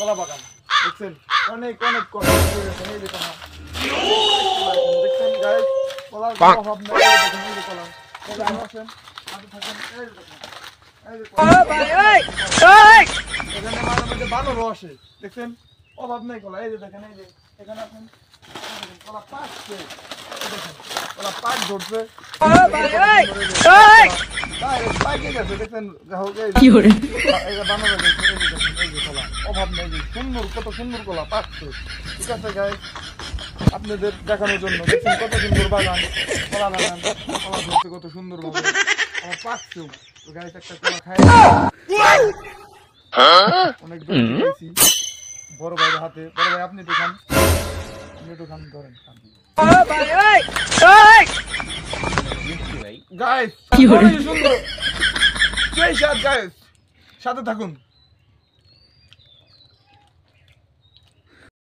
কলা বাগান দেখছেন অনেক অনেক কলা এই যে কলা দেখছেন গাইস কলার অভাব নেই দেখেন এই যে কলা আসেন আপনি থাকেন এই যে দেখেন এই যে কলা ভাই এই এখানে মাঝে মাঝে বানরও আসে দেখছেন অভাব নেই কলা এই যে দেখেন এই যে এখানে আছেন কলা পাকছে দেখেন কলা পাক ধরছে ভাই এই পাইকে গেছে দেখেন কি করে এই যে বানর দেখেন এই যে কলা অভাব নেই সুন্দর কত সুন্দর কলা পাকছে ঠিক আছে গাইস আপনাদের দেখানোর জন্য দেখেন কত সুন্দর বাগান কলা বাগান কলা ধরছে কত সুন্দর ভাবে আমার পাকছে তো গাইস একটা কলা খাই অনেক দূর গেছি বড় ভাইয়ের হাতে বড় ভাই আপনি তো খান ধরেন খান ভাই এই গাইস কি সুন্দর সেই সাথে গাইস সাথে থাকুন